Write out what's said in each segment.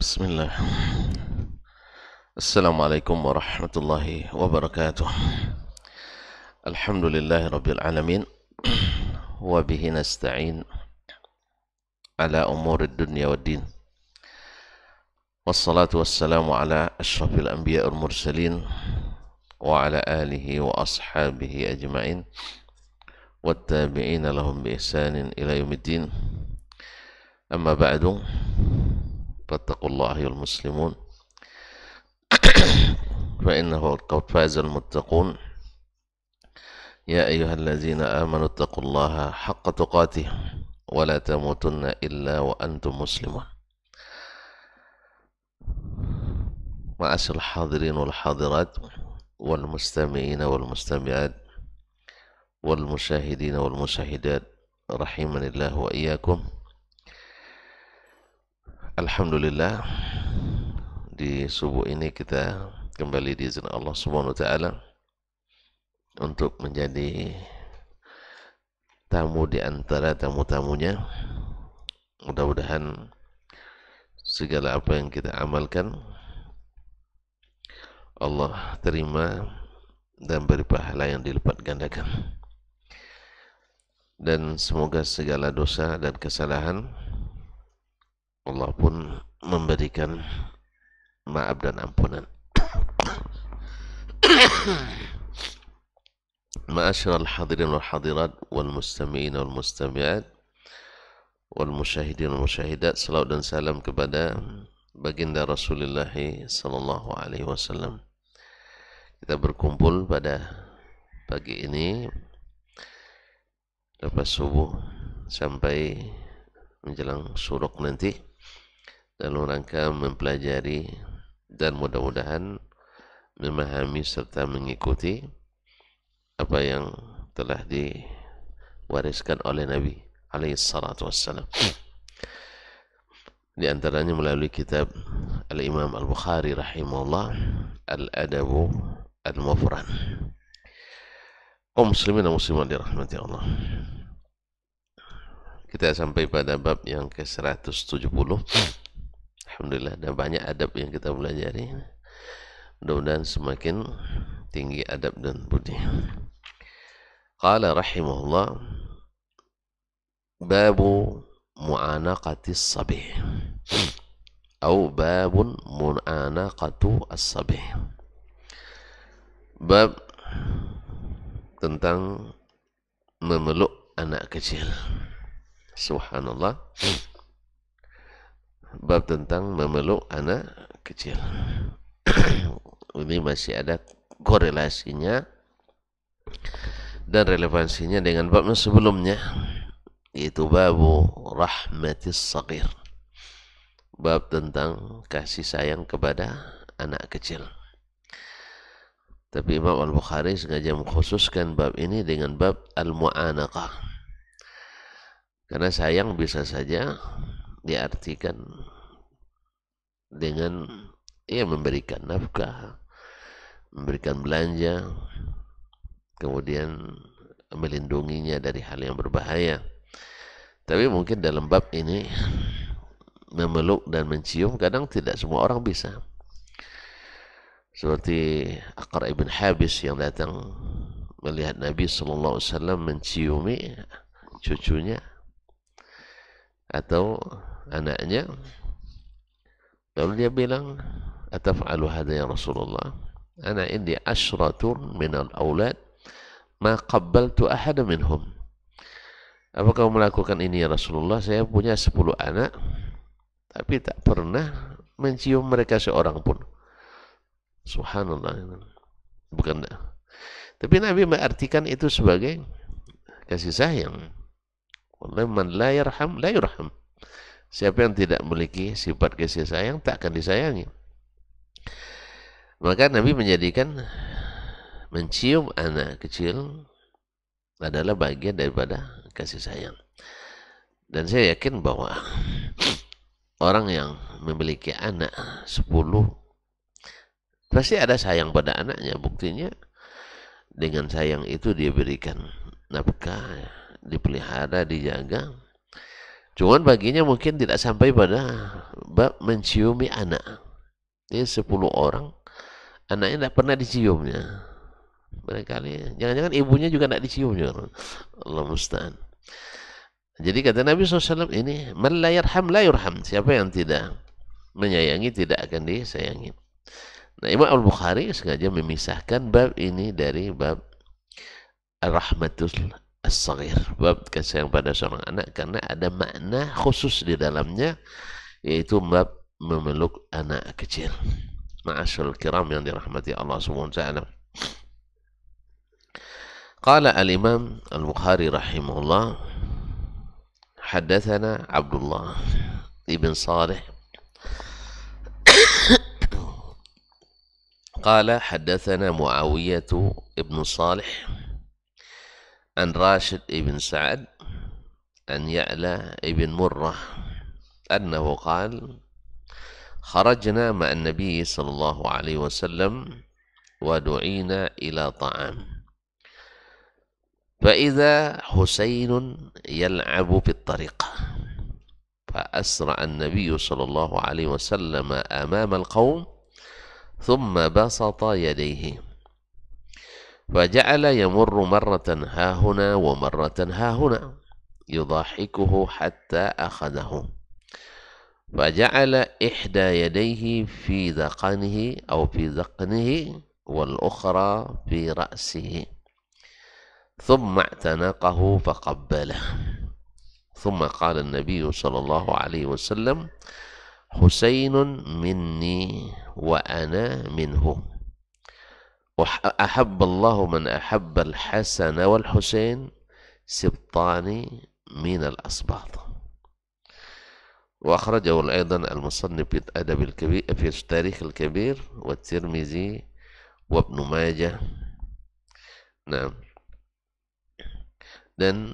Bismillah. Assalamualaikum warahmatullahi wabarakatuh. Alhamdulillahi rabbil alamin. Wa bihi nasta'in ala umuri dunya wad din. Wassalatu wassalamu ala ashrafil anbiya wal mursalin wa ala alihi wa ashabihi ajma'in wattabi'ina lahum bi ihsanin ila yaumiddin. Amma ba'du. Fattaqullaha ayyuhal muslimun. فإنه قد فاز المتقون يا أيها الذين آمنوا اتقوا الله حق تقاته ولا تموتن إلا وأنتم مسلمون. معاشر الحاضرين والحاضرات والمستمعين والمستمعات والمشاهدين والمشاهدات رحمني الله وإياكم. Alhamdulillah, di subuh ini kita kembali diizin Allah Subhanahu wa taala untuk menjadi tamu di antara tamu-tamunya. Mudah-mudahan segala apa yang kita amalkan Allah terima dan beri pahala yang dilipat gandakan. Dan semoga segala dosa dan kesalahan Allah pun memberikan maaf dan ampunan. Ma'asyiral hadirin wal hadirat wal mustami'in wal mustami'at wal musyahidin wal musyahidat, salawat dan salam kepada baginda Rasulullah sallallahu alaihi wasallam. Kita berkumpul pada pagi ini lepas subuh sampai menjelang syuruk nanti dalam rangka mempelajari dan mudah-mudahan memahami serta mengikuti apa yang telah diwariskan oleh Nabi alaihi salatu wassalam. Di antaranya melalui kitab Al-Imam Al-Bukhari rahimahullah, Al-Adabu Al-Mufrad. Kaum muslimin dan muslimat dirahmati Allah. Kita sampai pada bab yang ke-170. Alhamdulillah, ada banyak adab yang kita pelajari. Mudah-mudahan semakin tinggi adab dan budi. Qala rahimahullah, babu mu'anaqatis sabih atau babun mu'anaqatu as-sabih. Bab tentang memeluk anak kecil. Subhanallah. Bab tentang memeluk anak kecil. Ini masih ada korelasinya dan relevansinya dengan bab sebelumnya, yaitu babu rahmatis saghir. Bab tentang kasih sayang kepada anak kecil. Tapi Imam Al-Bukhari sengaja mengkhususkan bab ini dengan bab al-mu'anaqah, karena sayang bisa saja diartikan dengan memberikan nafkah, memberikan belanja, kemudian melindunginya dari hal yang berbahaya. Tapi mungkin dalam bab ini memeluk dan mencium kadang tidak semua orang bisa. Seperti Aqra' ibn Habis yang datang melihat Nabi sallallahu alaihi wasallam menciumi cucunya atau anaknya, lalu dia bilang, ataf'alu hadha ya Rasulullah, ana indi ashratun minal aulad ma qabbaltu ahada minhum. Apa kamu melakukan ini ya Rasulullah? Saya punya 10 anak tapi tak pernah mencium mereka seorang pun. Subhanallah. Bukan, tapi Nabi mengartikan itu sebagai kasih sayang. Wallahi man la yarham la yurham. Siapa yang tidak memiliki sifat kasih sayang tak akan disayangi. Maka Nabi menjadikan mencium anak kecil adalah bagian daripada kasih sayang. Dan saya yakin bahwa orang yang memiliki anak 10 pasti ada sayang pada anaknya. Buktinya dengan sayang itu dia berikan nafkah, dipelihara, dijaga. Cuman baginya mungkin tidak sampai pada bab menciumi anak. Ini 10 orang, anaknya tidak pernah diciumnya. Barangkali, jangan-jangan ibunya juga tidak diciumnya. Allah musta'an. Jadi kata Nabi SAW ini, man la yarham la yurham. Siapa yang tidak menyayangi tidak akan disayangi. Nah, Imam Al-Bukhari sengaja memisahkan bab ini dari bab Ar-Rahmatul As-Saghir, bab kasih sayang pada seorang anak, karena ada makna khusus di dalamnya, yaitu bab memeluk anak kecil. Ma'asyarul kiram yang dirahmati Allah Subhanahu wa taala. Qala al-Imam Al-Bukhari rahimahullah, haddatsana Abdullah ibn Salih qala haddatsana Muawiyah ibn Salih an Rashid ibn Sa'ad an Ya'la ibn Murrah annahu qala kharajna ma'a an-nabiy sallallahu alaihi wasallam wa du'ina ila ta'am فإذا حسين يلعب في الطريق فأسرع النبي صلى الله عليه وسلم أمام القوم ثم بسط يديه فجعل يمر مرة ها هنا ومرة ها هنا يضاحكه حتى أخذه فجعل إحدى يديه في ذقنه أو في ذقنه والأخرى في رأسه ثم اعتنقه فقبله ثم قال النبي صلى الله عليه وسلم حسين مني وأنا منه أحب الله من أحب الحسن والحسين سبطان من الأسباط. وأخرجه أيضا المصنف في الأدب الكبير في التاريخ الكبير والترمذي وابن ماجه. نعم. Dan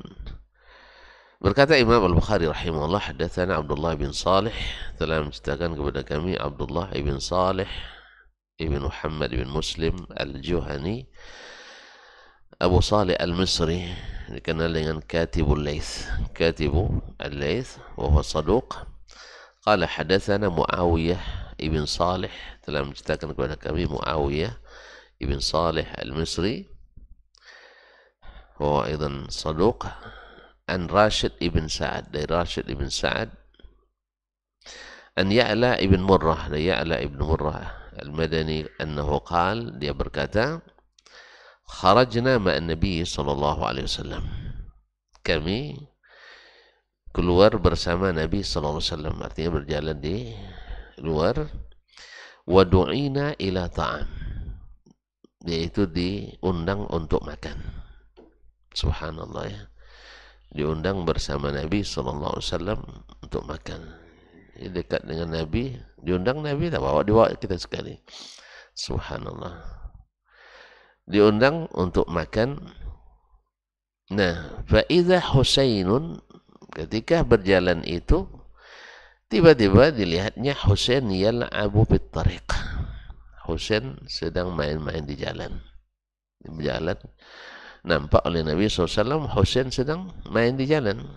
berkata Imam Al-Bukhari rahimahullah, hadatsana Abdullah bin Salih, telah menceritakan kepada kami Abdullah bin Salih ibn Muhammad bin Muslim Al-Juhani, Abu Salih Al-Misri, dikenal dengan Katibul Laits, Katibu Al-Laits, wa huwa saduq. Qala hadatsana Muawiyah ibn Salih, telah menceritakan kepada kami Muawiyah ibn Salih Al-Misri, وهو أيضا صدوق عن راشد ابن سعد dari راشد ابن سعد أن يعلى ابن مرة dari يعلى ابن مرة المدني أنه قال, dia berkata, خرجنا مع النبي صلى الله عليه وسلم, kami keluar bersama Nabi sallallahu alaihi wasallam, artinya berjalan di luar, wa du'ina ila ta'am, yaitu diundang untuk makan. Subhanallah ya, diundang bersama Nabi SAW untuk makan. Ini dekat dengan Nabi, diundang Nabi, tak bawa kita sekali. Subhanallah, diundang untuk makan. Nah, fa'idha Husainun, ketika berjalan itu, tiba-tiba dilihatnya Husain yal'abu fit tariq. Husain sedang main-main di jalan. Nampak oleh Nabi SAW Husain sedang main di jalan.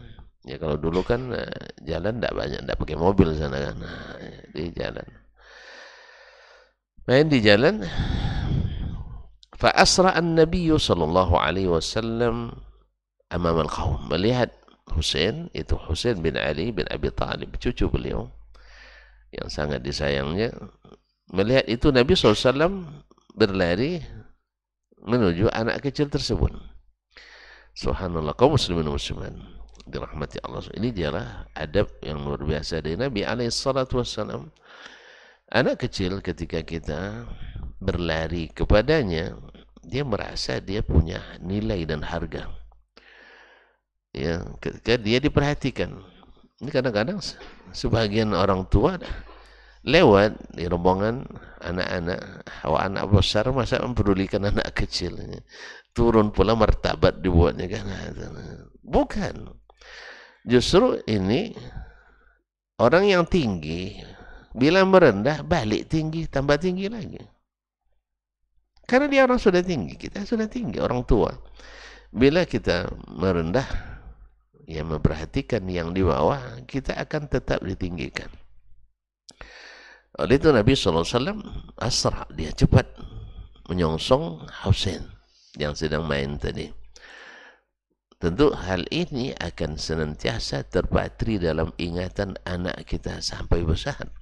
Ya kalau dulu kan jalan tidak banyak, tidak pakai mobil sana kan, di jalan. Main di jalan. Fa asra an-nabiy sallallahu alaihi wasallam amam al-qaum, melihat Husain, itu Husain bin Ali bin Abi Thalib, cucu beliau yang sangat disayangnya. Melihat itu Nabi SAW berlari menuju anak kecil tersebut. Subhanallah, kaum muslimin muslimat dirahmati Allah. Ini dialah adab yang luar biasa dari Nabi alaihissalatu wassalam. Anak kecil ketika kita berlari kepadanya, dia merasa dia punya nilai dan harga. Ya, ketika dia diperhatikan. Ini kadang-kadang sebagian orang tua lewat di rombongan anak-anak, anak besar masa mempedulikan anak kecil, turun pula martabat dibuatnya kan. Bukan, justru ini orang yang tinggi bila merendah balik tinggi, tambah tinggi lagi, karena dia orang sudah tinggi, kita sudah tinggi, orang tua. Bila kita merendah, ya memperhatikan yang di bawah, kita akan tetap ditinggikan. Oleh itu Nabi SAW asra, dia cepat menyongsong Husain yang sedang main tadi. Tentu hal ini akan senantiasa terpatri dalam ingatan anak kita sampai besar.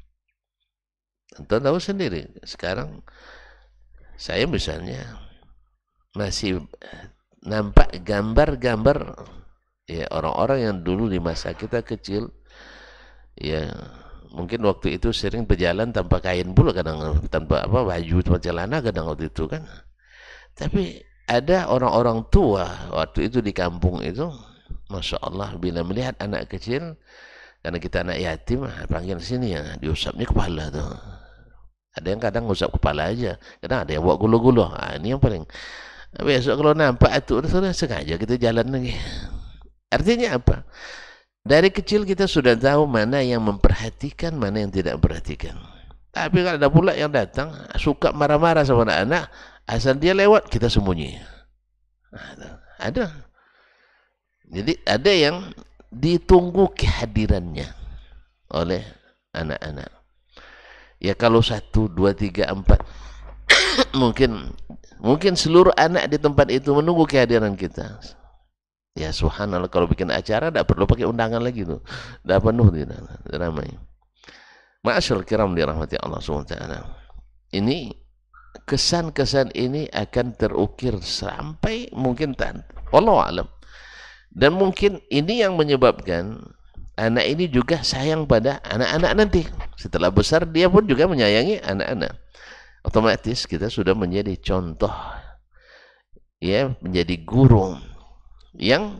Tentu tahu sendiri, sekarang saya misalnya masih nampak gambar-gambar ya orang-orang yang dulu di masa kita kecil, ya mungkin waktu itu sering berjalan tanpa kain pula, kadang tanpa apa baju, tanpa celana kadang waktu itu kan. Tapi ada orang-orang tua waktu itu di kampung itu, Masya Allah, bila melihat anak kecil, karena kita anak yatim, panggil sini ya, diusapnya kepala tuh. Ada yang kadang ngusap kepala aja, kadang ada yang buat gulu-gulu. Ini yang paling. Besok kalau nampak itu, sudah sengaja kita jalan lagi. Artinya apa? Dari kecil kita sudah tahu mana yang memperhatikan, mana yang tidak memperhatikan. Tapi kalau ada pula yang datang, suka marah-marah sama anak-anak, asal dia lewat, kita sembunyi. Ada. Jadi ada yang ditunggu kehadirannya oleh anak-anak. Ya kalau 1, 2, 3, 4, mungkin seluruh anak di tempat itu menunggu kehadiran kita. Ya subhanallah, kalau bikin acara tidak perlu pakai undangan lagi tuh. Sudah penuh tidak ramai. Ma'asyarul kiram dirahmati Allah SWT. Ini kesan-kesan ini akan terukir sampai mungkin wallahu alam. Dan mungkin ini yang menyebabkan anak ini juga sayang pada anak-anak nanti. Setelah besar dia pun juga menyayangi anak-anak. Otomatis kita sudah menjadi contoh, ya, menjadi guru yang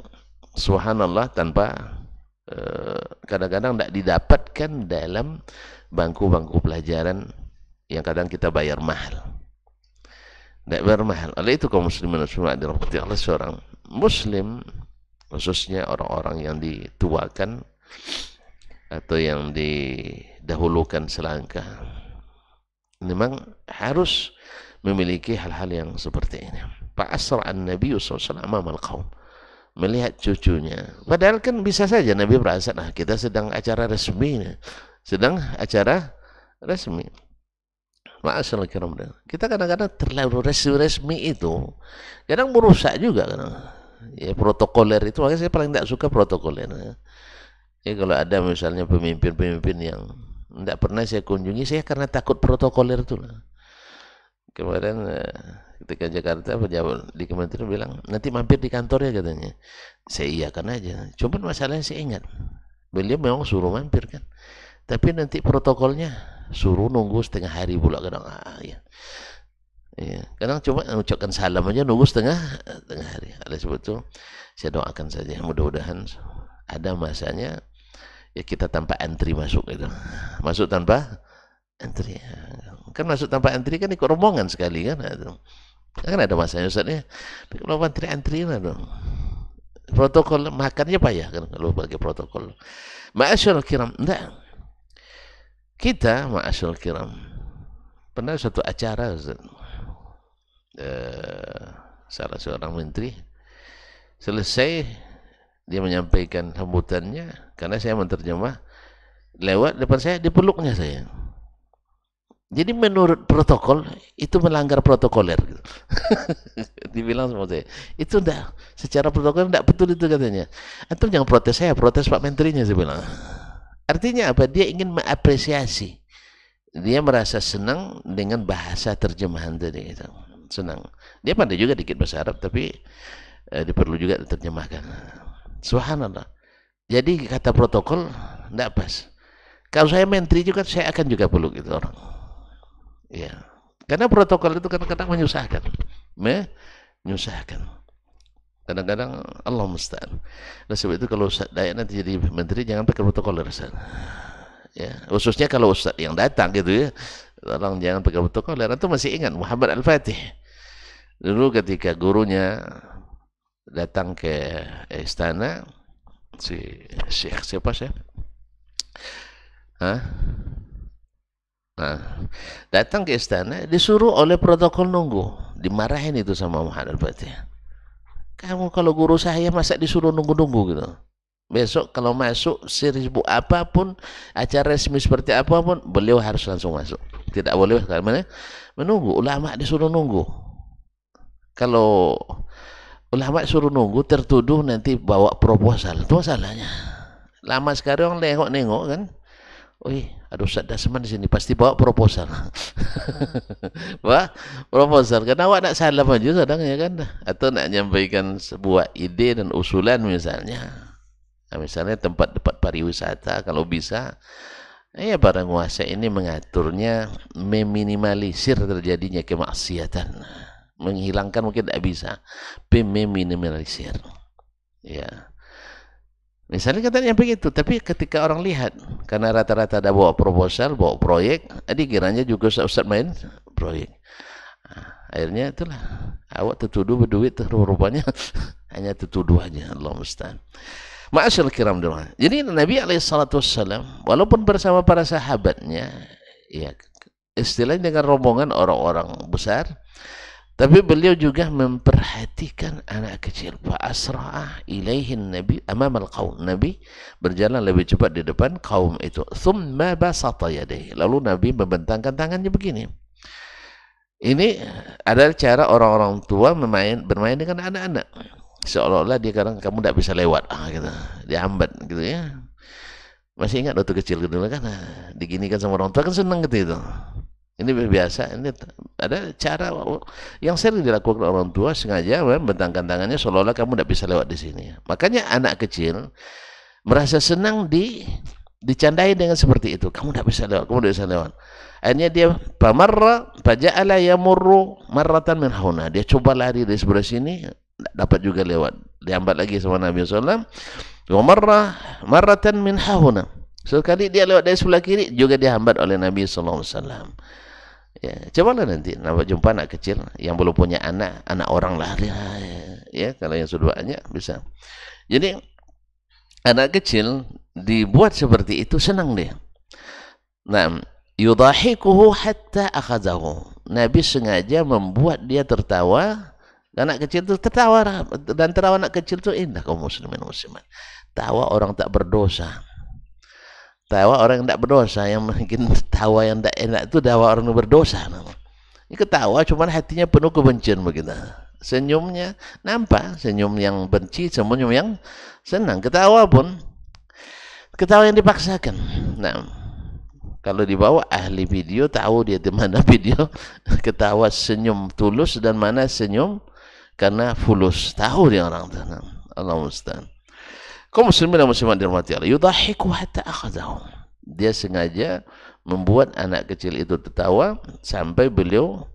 subhanallah tanpa kadang-kadang tidak didapatkan dalam bangku-bangku pelajaran yang kadang kita bayar mahal. Tidak bayar mahal. Oleh itu kaum muslimin muslimat dirahmati Allah, seorang muslim, khususnya orang-orang yang dituakan atau yang didahulukan selangkah, memang harus memiliki hal-hal yang seperti ini. Pak Asra'an Nabi SAW amal qaum, melihat cucunya. Padahal kan bisa saja Nabi merasa, nah kita sedang acara resmi, sedang acara resmi. Ma'asyarul kiram, kita kadang-kadang terlalu resmi itu kadang merusak juga kadang. Ya protokoler itu, makanya saya paling tidak suka protokoler. Ya kalau ada misalnya pemimpin-pemimpin yang tidak pernah saya kunjungi, saya karena takut protokoler itu. Kemarin ketika Jakarta pejabat di kementerian bilang nanti mampir di kantor ya katanya. Saya iyakan aja. Cuma masalahnya saya ingat beliau memang suruh mampir kan, tapi nanti protokolnya suruh nunggu setengah hari pula kadang. Ya. Ya, kadang cuma mengucapkan salam aja nunggu setengah hari. Oleh sebab itu saya doakan saja mudah-mudahan ada masanya ya kita tanpa antri masuk gitu. Masuk tanpa antri. Kan masuk tanpa antri kan ikut rombongan sekali kan. Kan ada masanya Ustaz ya. Kalau antri dong. Protokol makannya payah kan kalau pakai protokol. Ma'asyarul kiram, enggak. Kita ma'asyarul kiram pernah suatu acara Ustaz. Salah seorang menteri selesai dia menyampaikan sambutannya, karena saya menterjemah, lewat depan saya dipeluknya saya. Jadi menurut protokol itu melanggar protokoler gitu. Dibilang sama saya itu enggak, secara protokol enggak betul itu katanya. Antum jangan protes saya, protes Pak Menterinya, saya bilang. Artinya apa? Dia ingin mengapresiasi, dia merasa senang dengan bahasa terjemahan tadi itu. Senang. Dia pandai juga dikit bahasa Arab, tapi dia perlu juga diterjemahkan. Subhanallah. Jadi kata protokol tidak pas. Kalau saya menteri juga, saya akan juga peluk itu orang. Ya. Karena protokol itu kadang-kadang menyusahkan. Menyusahkan. Kadang-kadang Allah musta'an. Nah, sebab itu kalau Ustaz Dayak nanti jadi menteri jangan pakai protokol Ustaz. Ya, khususnya kalau Ustaz yang datang gitu ya. Tolong jangan pakai protokol. Itu masih ingat Muhammad Al-Fatih. Dulu ketika gurunya datang ke istana, si Syekh siapa sih? Nah, datang ke istana, disuruh oleh protokol nunggu. Dimarahin itu sama Muhammad Al-Fatih. Kamu kalau guru saya masa disuruh nunggu-nunggu gitu. Besok kalau masuk sibuk apapun, acara resmi seperti apapun, beliau harus langsung masuk. Tidak boleh menunggu. Ulama disuruh nunggu. Kalau ulama suruh nunggu, tertuduh nanti bawa proposal. Itu masalahnya. Lama sekarang nengok-nengok kan. Wih, ada Ustaz Dasman di sini, pasti bawa proposal. Wah, proposal. Karena awak nak salam aja sedang ya kan. Atau nak nyampaikan sebuah ide dan usulan misalnya. Nah, misalnya tempat-tempat pariwisata kalau bisa, ya para penguasa ini mengaturnya, meminimalisir terjadinya kemaksiatan. Menghilangkan mungkin tidak bisa, meminimalisir. Ya. Misalnya katanya begitu, tapi ketika orang lihat, karena rata-rata ada bawa proposal, bawa proyek, dikiranya juga Ustaz main proyek. Nah, akhirnya itulah, awak tertuduh berduit, rupanya hanya tertuduh aja, Allah musta'an. Ma'asyil kiram doa. Jadi Nabi SAW, walaupun bersama para sahabatnya, ya istilahnya dengan rombongan orang-orang besar, tapi beliau juga memperhatikan anak kecil. Fa'asra'a ilaihin Nabi amamal qaum. Nabi berjalan lebih cepat di depan kaum itu. Thumma basata yadayhi. Lalu Nabi membentangkan tangannya begini. Ini adalah cara orang-orang tua bermain dengan anak-anak. Seolah-olah dia kadang kamu tidak bisa lewat, gitu. Dihambat gitu ya. Masih ingat waktu kecil gitu kan? Diginikan sama orang tua kan senang gitu itu. Ini biasa, ini ada cara yang sering dilakukan orang tua, sengaja membentangkan tangannya seolah-olah kamu tidak bisa lewat di sini. Makanya anak kecil merasa senang dicandai dengan seperti itu. Kamu tidak bisa lewat, kamu tidak bisa lewat. Akhirnya dia pamarra faja'ala yamurru marratan min hauna. Dia coba lari dari sebelah sini, tidak dapat juga lewat. Dihambat lagi sama Nabi SAW. Wa marratan min hauna. Sekali dia lewat dari sebelah kiri juga dihambat oleh Nabi SAW. Ya, cobalah nanti nampak jumpa anak kecil yang belum punya anak orang lah, ya kalau yang sudah banyak bisa. Jadi anak kecil dibuat seperti itu senang dia. Nah, yudahikuhu hatta akhazahu. Nabi sengaja membuat dia tertawa. Anak kecil itu tertawa, dan tertawa anak kecil itu indah kaum muslimin muslimat. Tawa orang tak berdosa. Tawa orang yang tidak berdosa, yang mungkin tawa yang tidak enak itu tawa orang yang berdosa. Ini ketawa cuma hatinya penuh kebencian begitu. Senyumnya nampak senyum yang benci, senyum yang senang. Ketawa pun ketawa yang dipaksakan. Nah, kalau dibawa ahli video tahu dia di mana video ketawa senyum tulus dan mana senyum karena fulus. Tahu dia orang itu. Allah musta'an. Kaum muslimin dan muslimat dirahmati Allah, yudhahiku hatta akhadhahu. Dia sengaja membuat anak kecil itu tertawa sampai beliau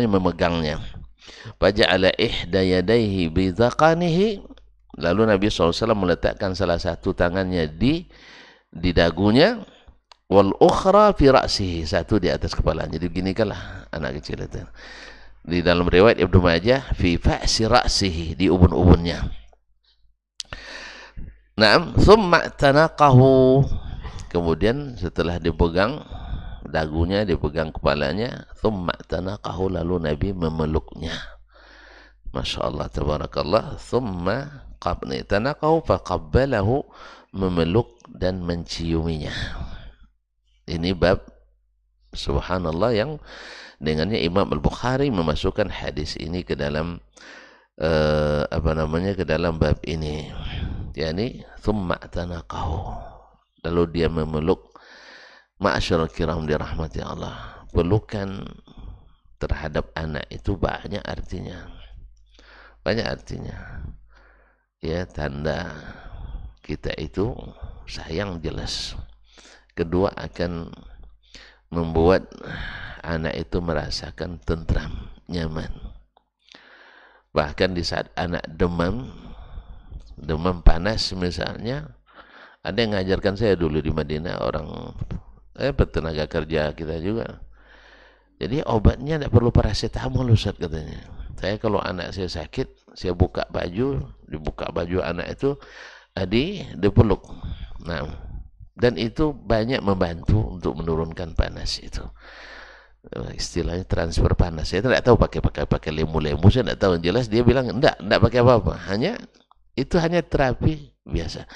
memegangnya. Faja'ala ihda yadayhi bi dhaqanihi. Lalu Nabi SAW meletakkan salah satu tangannya di dagunya, wal ukhra fi ra'sihi, satu di atas kepalanya. Jadi beginikanlah anak kecil itu. Di dalam riwayat Ibnu Majah, fi fa'si ra'sihi, di ubun-ubunnya. Naam, thumma tanaqahu. Kemudian setelah dipegang dagunya, dipegang kepalanya, thumma tanaqahu, lalu Nabi memeluknya. Masya Allah, tabarakallah. Thumma tanaqahu faqabbalahu, memeluk dan menciuminya. Ini bab subhanallah yang dengannya Imam Al-Bukhari memasukkan hadis ini ke dalam ke dalam bab ini. Yani thumma tanaqahu, lalu dia memeluk. Ma'asyarul kiram dirahmati Allah, pelukan terhadap anak itu banyak artinya, ya, tanda kita itu sayang jelas. Kedua, akan membuat anak itu merasakan tentram, nyaman. Bahkan di saat anak demam panas misalnya, ada yang mengajarkan saya dulu di Madinah, orang tenaga kerja kita juga. Jadi obatnya tidak perlu paracetamol, Ustaz, katanya. Saya kalau anak saya sakit, saya dibuka baju anak itu, dipeluk. Nah, dan itu banyak membantu untuk menurunkan panas itu. Istilahnya transfer panas. Saya tidak tahu pakai lemu-lemu, saya tidak tahu. Jelas dia bilang enggak pakai apa-apa, hanya Itu hanya terapi biasa.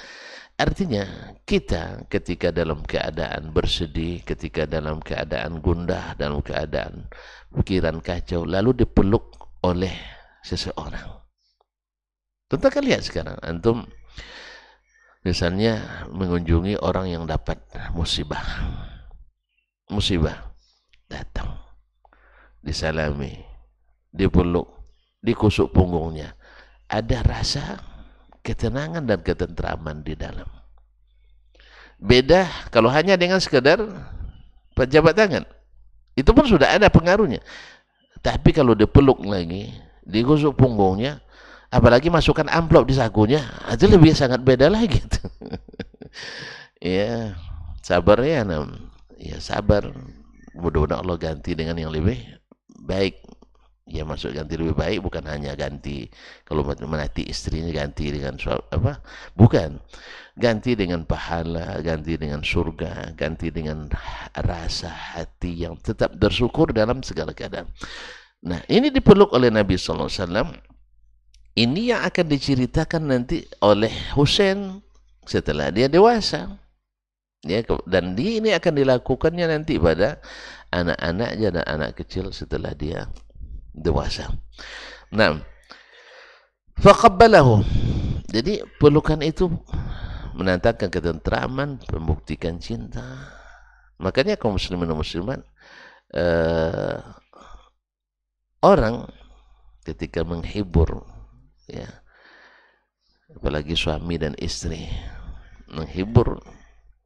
Artinya kita ketika dalam keadaan bersedih, ketika dalam keadaan gundah, dalam keadaan pikiran kacau, lalu dipeluk oleh seseorang. Tentu kan lihat sekarang, antum misalnya mengunjungi orang yang dapat musibah. Musibah datang, disalami, dipeluk, dikusuk punggungnya. Ada rasa ketenangan dan ketentraman di dalam. Beda kalau hanya dengan sekedar pejabat tangan. Itu pun sudah ada pengaruhnya. Tapi kalau dipeluk lagi, dikusuk punggungnya, apalagi masukkan amplop di sakunya, itu lebih sangat beda lagi. Ya, sabar ya, ya sabar. Mudah-mudahan Allah ganti dengan yang lebih baik. Ya maksud ganti lebih baik bukan hanya ganti kalau menanti istrinya ganti dengan apa, bukan, ganti dengan pahala, ganti dengan surga, ganti dengan rasa hati yang tetap bersyukur dalam segala keadaan. Nah, ini dipeluk oleh Nabi SAW. Ini yang akan diceritakan nanti oleh Husain setelah dia dewasa, ya, dan ini akan dilakukannya nanti pada anak-anaknya dan anak kecil setelah dia dewasa. Nah, faqabbalahu. Jadi pelukan itu menandakan ketentraman, membuktikan cinta. Makanya kaum muslimin dan muslimat, orang ketika menghibur, ya, apalagi suami dan istri, menghibur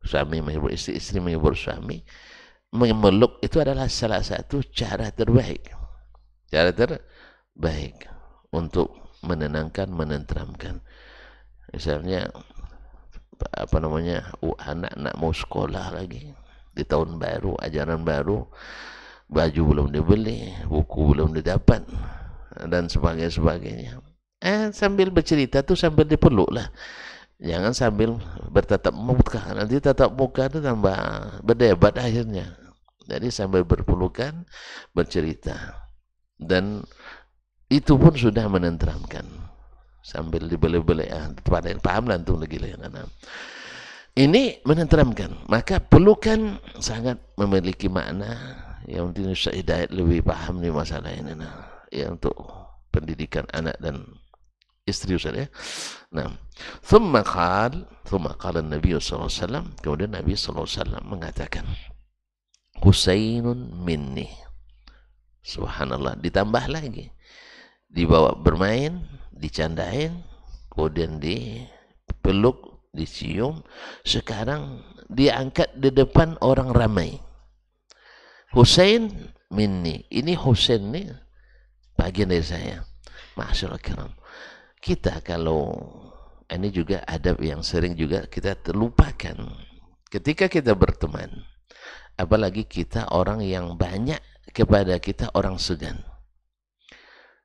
suami, menghibur istri, istri menghibur suami, memeluk itu adalah salah satu cara terbaik. Cara terbaik untuk menenangkan, menenteramkan. Misalnya apa namanya, anak mau sekolah lagi di tahun baru, ajaran baru, baju belum dibeli, buku belum didapat, dan sebagainya. Sambil bercerita tuh sambil dipeluk lah. Jangan sambil bertatap muka, nanti tatap muka itu tambah berdebat akhirnya. Jadi sambil berpelukan, bercerita. Dan itu pun sudah menenteramkan sambil dibeli-beli, paham lah tuh lagi lah. Ini menenteramkan. Maka pelukan sangat memiliki makna yang mungkin Ustaz Hidayat lebih paham nih masalah ini, ya, untuk pendidikan anak dan istri Ustaz, ya. Nah, thumma qala Nabi SAW, kemudian Nabi SAW mengatakan, Husainun minni. Subhanallah, ditambah lagi, dibawa bermain, dicandain, kemudian dipeluk, dicium, sekarang diangkat di depan orang ramai. Husain minni, ini Husain nih bagian dari saya. Masyaallah kiram. Kita kalau ini juga adab yang sering juga kita terlupakan ketika kita berteman, apalagi kita orang yang banyak kepada kita orang segan.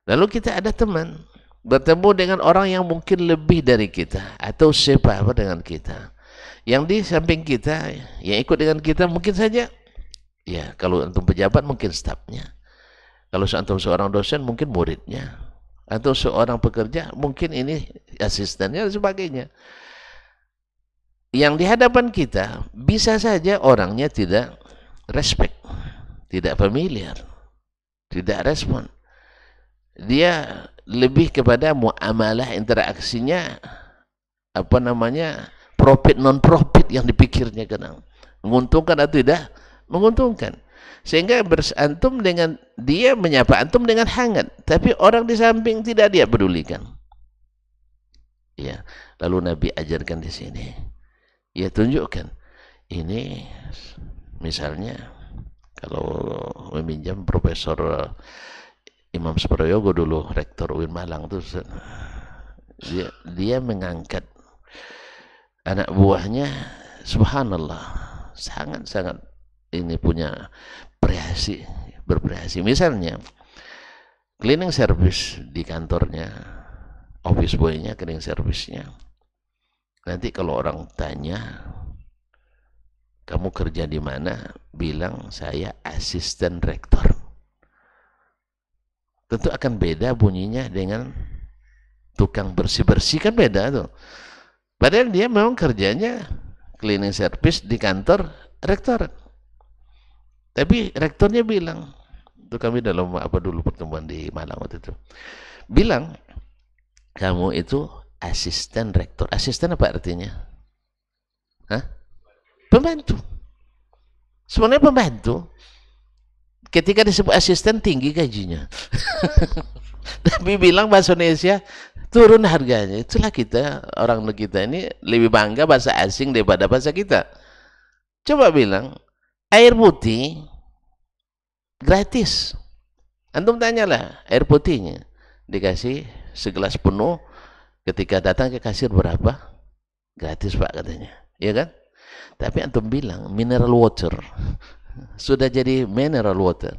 Lalu kita ada teman bertemu dengan orang yang mungkin lebih dari kita atau sepahaman dengan kita, yang di samping kita, yang ikut dengan kita mungkin saja, ya, kalau antum pejabat mungkin stafnya, kalau antum seorang dosen mungkin muridnya, atau seorang pekerja mungkin ini asistennya dan sebagainya. Yang di hadapan kita bisa saja orangnya tidak respect, tidak familiar, tidak respon. Dia lebih kepada muamalah, interaksinya apa namanya, profit non profit yang dipikirnya, kadang menguntungkan atau tidak menguntungkan, sehingga antum dengan dia menyapa antum dengan hangat, tapi orang di samping tidak dia pedulikan. Ya, lalu Nabi ajarkan di sini, ya, tunjukkan ini. Misalnya kalau meminjam Profesor Imam Suprayogo dulu, rektor UIN Malang tuh, dia mengangkat anak buahnya, subhanallah, sangat-sangat ini punya berprestasi. Misalnya cleaning service di kantornya, office boy-nya, cleaning service-nya, nanti kalau orang tanya kamu kerja di mana, bilang saya asisten rektor. Tentu akan beda bunyinya dengan tukang bersih-bersih kan beda tuh. Padahal dia memang kerjanya cleaning service di kantor rektorat. Tapi rektornya bilang, itu kami dalam apa dulu pertemuan di Malang waktu itu, bilang, kamu itu asisten rektor. Asisten apa artinya? Hah? Pembantu. Sebenarnya pembantu. Ketika disebut asisten tinggi gajinya. Tapi bilang bahasa Indonesia turun harganya. Itulah kita, orang kita ini lebih bangga bahasa asing daripada bahasa kita. Coba bilang, air putih gratis. Antum tanyalah, air putihnya dikasih segelas penuh, ketika datang ke kasir berapa? Gratis Pak katanya, ya kan? Tapi antum bilang mineral water, sudah jadi mineral water,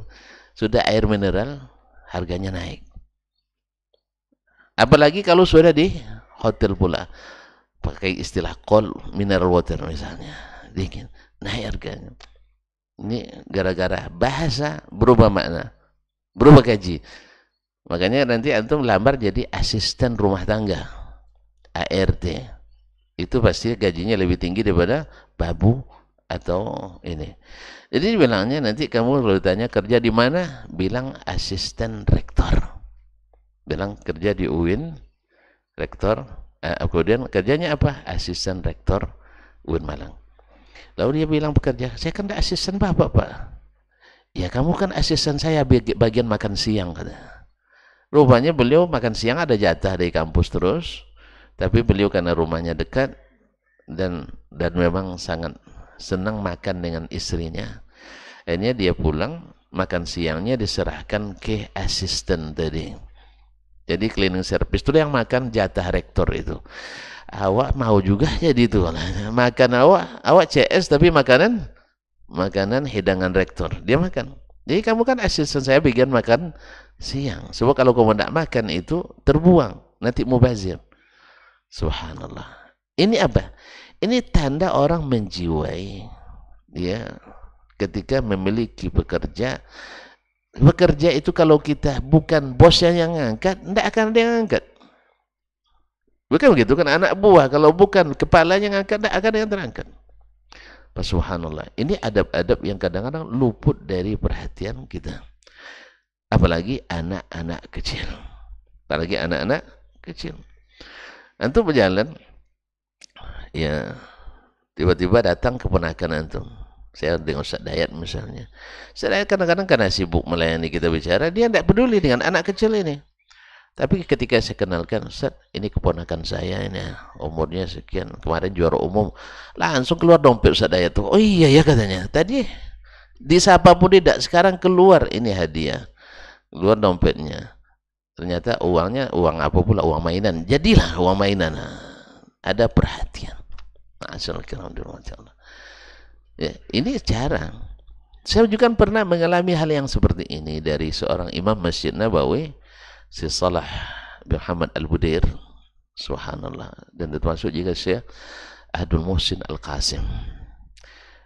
sudah air mineral, harganya naik. Apalagi kalau sudah di hotel pula, pakai istilah cold mineral water misalnya, dingin, naik harganya. Ini gara-gara bahasa berubah makna, berubah gaji. Makanya nanti antum lamar jadi asisten rumah tangga, ART. Itu pasti gajinya lebih tinggi daripada babu atau ini. Jadi bilangnya nanti kamu kalau ditanya kerja di mana, bilang asisten rektor. Bilang kerja di UIN, rektor. Kemudian kerjanya apa? Asisten rektor UIN Malang. Lalu dia bilang pekerja, saya kan tidak asisten Bapak, Pak. Ya kamu kan asisten saya bagian makan siang, katanya. Rupanya beliau makan siang ada jatah dari kampus terus, tapi beliau karena rumahnya dekat dan memang sangat senang makan dengan istrinya. Akhirnya dia pulang, makan siangnya diserahkan ke asisten tadi. Jadi cleaning service itu yang makan jatah rektor itu. Awak mau juga jadi itu. Makan awak CS tapi makanan hidangan rektor. Dia makan. Jadi kamu kan asisten saya bagian makan siang. Sebab kalau kamu tidak makan itu terbuang, nanti mubazir. Subhanallah. Ini apa? Ini tanda orang menjiwai, ya, ketika memiliki pekerja. Bekerja itu kalau kita bukan bosnya yang ngangkat, tidak akan ada yang ngangkat. Bukan begitu kan, anak buah kalau bukan kepalanya yang ngangkat, tidak akan ada yang terangkat. Subhanallah. Ini adab-adab yang kadang-kadang luput dari perhatian kita. Apalagi anak-anak kecil. Apalagi anak-anak kecil. Antum berjalan, ya, tiba-tiba datang keponakan antum. Saya dengan Ustaz Dayat misalnya. Ustaz Dayat kadang-kadang karena sibuk melayani kita bicara, dia tidak peduli dengan anak kecil ini. Tapi ketika saya kenalkan, Ustaz, ini keponakan saya ini, umurnya sekian, kemarin juara umum, langsung keluar dompet Ustaz Dayat tuh. Oh iya ya katanya, tadi disapa pun tidak, sekarang keluar ini hadiah. Keluar dompetnya. Ternyata uangnya, uang apa pula? Uang mainan. Jadilah uang mainan. Ada perhatian. Ya, ini jarang. Saya juga pernah mengalami hal yang seperti ini dari seorang imam Masjid Nabawi, si Salah bin Muhammad Al-Budair, subhanallah, dan termasuk juga Syekh Abdul Muhsin Al-Qasim,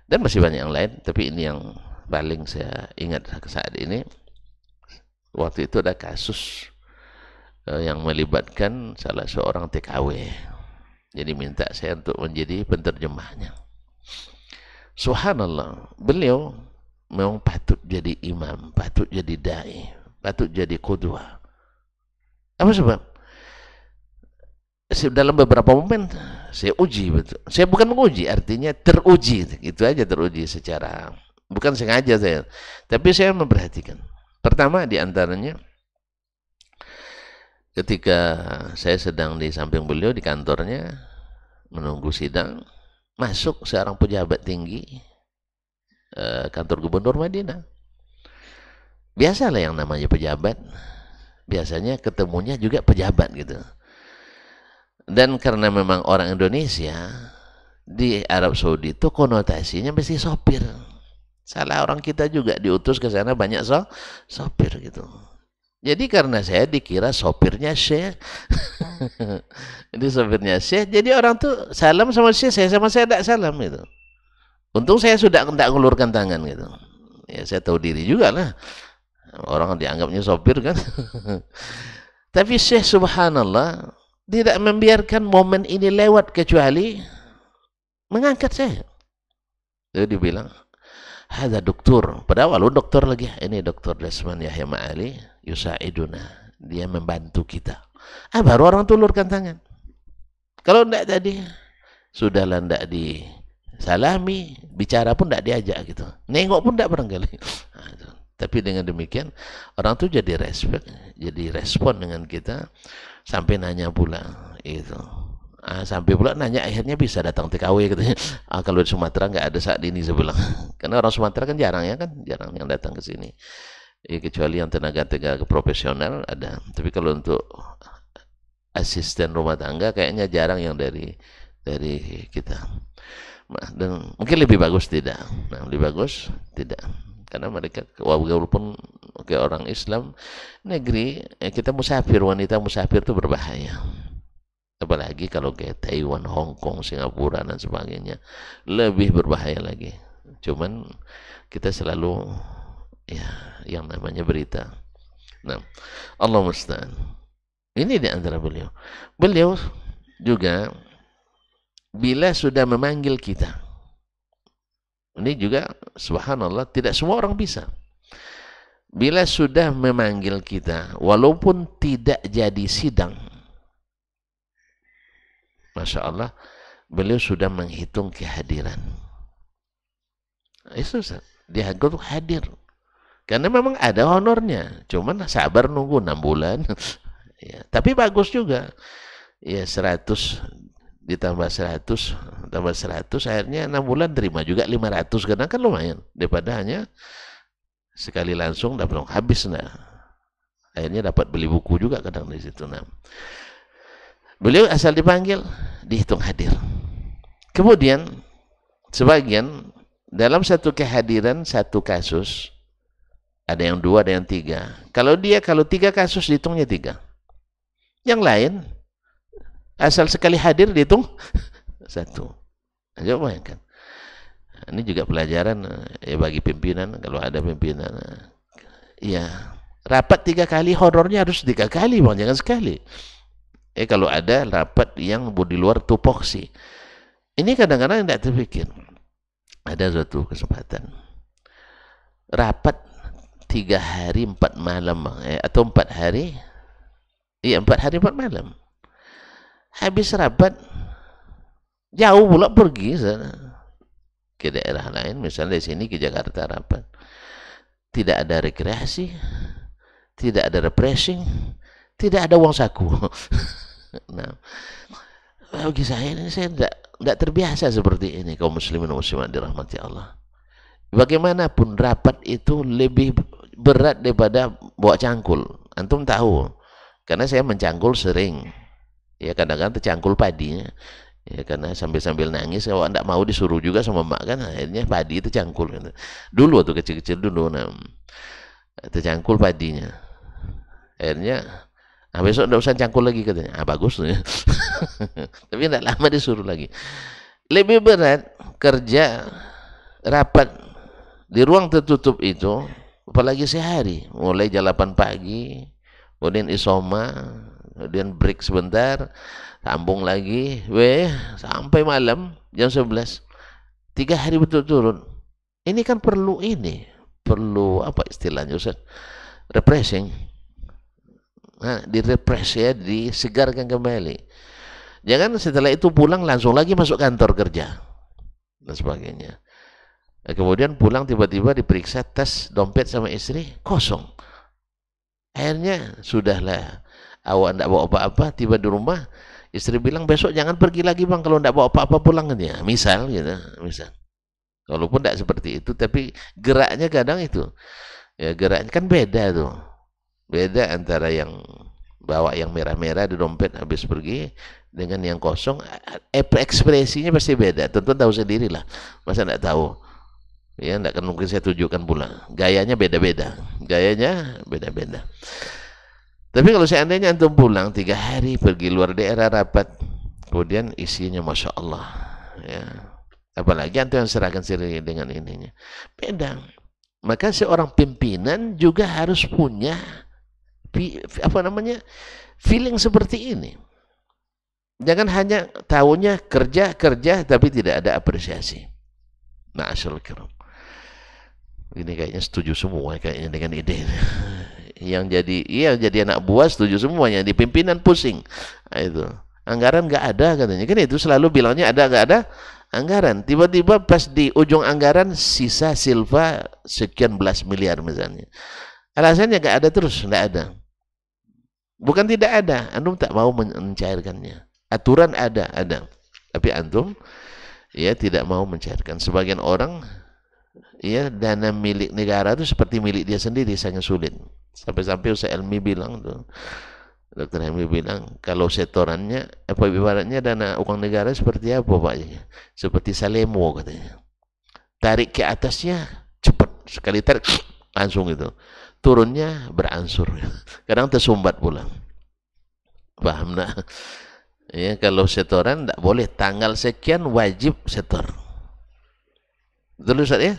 dan masih banyak yang lain, tapi ini yang paling saya ingat saat ini. Waktu itu ada kasus yang melibatkan salah seorang TKW, jadi minta saya untuk menjadi penterjemahnya. Subhanallah, beliau memang patut jadi imam, patut jadi dai, patut jadi qudwah. Apa sebab? Dalam beberapa momen saya uji betul. Saya bukan menguji, artinya teruji. Itu aja, teruji secara, bukan sengaja saya. Tapi saya memperhatikan. Pertama di antaranya, ketika saya sedang di samping beliau di kantornya menunggu sidang, masuk seorang pejabat tinggi kantor gubernur Madinah. Biasalah yang namanya pejabat, biasanya ketemunya juga pejabat gitu. Dan karena memang orang Indonesia di Arab Saudi itu konotasinya mesti sopir. Salah orang kita juga diutus ke sana banyak sopir gitu. Jadi karena saya dikira sopirnya Syekh. Jadi sopirnya Syekh, jadi orang tuh salam sama Syekh, saya sama saya tidak salam gitu. Untung saya sudah tidak ngulurkan tangan gitu. Ya saya tahu diri juga lah. Orang dianggapnya sopir kan. Tapi Syekh subhanallah tidak membiarkan momen ini lewat kecuali mengangkat saya. Jadi dibilang, ada dokter, padahal lu dokter lagi, ini dokter Desmond Yahya Ma'ali, Yusaiduna, dia membantu kita. Baru orang tulurkan tangan. Kalau enggak tadi, sudahlah enggak disalami, bicara pun enggak diajak gitu. Nengok pun enggak barangkali. Tapi dengan demikian, orang tuh jadi respon dengan kita, sampai nanya pula itu. Sampai pula nanya, akhirnya bisa datang TKW katanya. Kalau di Sumatera nggak ada saat ini saya bilang. Karena orang Sumatera kan jarang jarang yang datang ke sini. Kecuali yang tenaga profesional ada. Tapi kalau untuk asisten rumah tangga kayaknya jarang yang dari kita. Dan mungkin lebih bagus tidak. Nah, lebih bagus tidak. Karena mereka walaupun orang Islam negeri kita musafir, wanita musafir itu berbahaya. Apalagi kalau kayak Taiwan, Hong Kong, Singapura dan sebagainya, lebih berbahaya lagi. Cuman kita selalu ya yang namanya berita. Nah, Allah musta'an. Ini di antara beliau. Beliau juga bila sudah memanggil kita. Ini juga subhanallah tidak semua orang bisa. Bila sudah memanggil kita, walaupun tidak jadi sidang, Masya Allah, beliau sudah menghitung kehadiran. Itu dia hadir. Karena memang ada honornya. Cuman sabar nunggu 6 bulan. Ya, tapi bagus juga. Ya 100 ditambah 100 tambah 100 akhirnya 6 bulan terima juga 500. Karena kan lumayan. Daripada hanya sekali langsung dapat habis. Nah. Akhirnya dapat beli buku juga kadang di situ. Nah. Beliau asal dipanggil, dihitung hadir. Kemudian, sebagian, dalam satu kehadiran, satu kasus, ada yang 2, ada yang 3. Kalau 3 kasus, dihitungnya 3. Yang lain, asal sekali hadir, dihitung 1. Coba bayangkan. Ini juga pelajaran ya bagi pimpinan, kalau ada pimpinan. Ya, rapat 3 kali, honornya harus 3 kali, bang, jangan sekali. Kalau ada rapat yang di luar tupoksi, ini kadang-kadang tidak terpikir. Ada suatu kesempatan rapat 3 hari 4 malam, atau 4 hari, iya 4 hari 4 malam. Habis rapat jauh pula pergi sana ke daerah lain, misalnya di sini ke Jakarta rapat, tidak ada rekreasi, tidak ada refreshing, tidak ada uang saku. Nah, bagi saya ini saya tidak terbiasa seperti ini. Kaum muslimin dan muslimat dirahmati Allah. Bagaimanapun rapat itu lebih berat daripada bawa cangkul. Antum tahu, karena saya mencangkul sering. Ya kadang-kadang tercangkul padinya. Ya karena sambil nangis, kalau tidak mau disuruh juga sama mak kan, akhirnya padi itu cangkul. Dulu waktu kecil-kecil dulu, nah, tercangkul padinya. Akhirnya besok tidak usah cangkul lagi katanya. Bagus tuh ya. Tapi tidak lama disuruh lagi. Lebih berat kerja rapat di ruang tertutup itu, apalagi sehari, mulai jam 8 pagi, kemudian isoma, kemudian break sebentar, sambung lagi, sampai malam jam 11. 3 hari betul-betul. Ini kan perlu apa istilahnya Ustaz? Refreshing. Nah, direfresh ya, disegarkan kembali. Jangan setelah itu pulang langsung lagi masuk kantor kerja dan sebagainya. Nah, kemudian pulang tiba-tiba diperiksa tes dompet sama istri kosong. Akhirnya sudahlah, awak tidak bawa apa-apa, tiba di rumah istri bilang besok jangan pergi lagi bang, kalau tidak bawa apa-apa pulang kan ya. Misal gitu, misal. Walaupun tidak seperti itu, tapi geraknya kadang itu. Ya geraknya kan beda tuh. Beda antara yang bawa yang merah-merah di dompet habis pergi dengan yang kosong, ekspresinya pasti beda. Tentu tahu sendiri lah, masa tidak tahu ya, tidak akan mungkin saya tunjukkan pula. Gayanya beda-beda, tapi kalau seandainya antum pulang 3 hari pergi luar daerah rapat, kemudian isinya Masya Allah ya, apalagi antum yang serahkan sendiri dengan ininya beda. Maka seorang pimpinan juga harus punya feeling seperti ini. Jangan hanya tahunya kerja tapi tidak ada apresiasi. Ma'asyarul kiram. Ini kayaknya setuju semua kayaknya dengan ide. Yang jadi anak buah setuju semuanya, di pimpinan pusing. Nah, itu. Anggaran nggak ada katanya. Kan itu selalu bilangnya ada nggak ada anggaran. Tiba-tiba pas di ujung anggaran sisa silva sekian belas miliar misalnya. Alasannya nggak ada terus, nggak ada. Bukan tidak ada, antum tak mau mencairkannya. Aturan ada. Tapi antum ya tidak mau mencairkan. Sebagian orang ya dana milik negara itu seperti milik dia sendiri, sangat sulit. Sampai-sampai Ustaz Elmi bilang tuh, Dr. Helmi bilang, kalau setorannya, apa ibaratnya dana uang negara seperti apa Pak? Seperti Salemo katanya. Tarik ke atasnya cepat, sekali tarik langsung itu. Turunnya beransur, kadang tersumbat pulang. Paham tak? Ya, kalau setoran tidak boleh, tanggal sekian wajib setor. Betul Ustaz ya?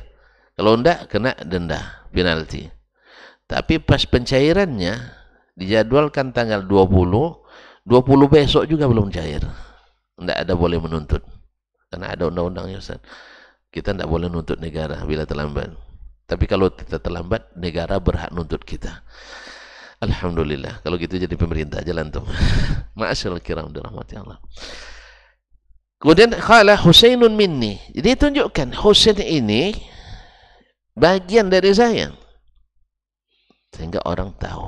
Kalau tidak kena denda, penalti. Tapi pas pencairannya dijadwalkan tanggal 20 besok juga belum cair. Tidak ada boleh menuntut. Karena ada undang-undangnya Ustaz. Kita tidak boleh nuntut negara bila terlambat. Tapi kalau kita terlambat, negara berhak nuntut kita. Alhamdulillah. Kalau gitu jadi pemerintah jalan tuh. Ma'asyarul kiram dirahmati Allah. Kemudian qala Husainun minni. Jadi tunjukkan Husain ini bagian dari saya. Sehingga orang tahu,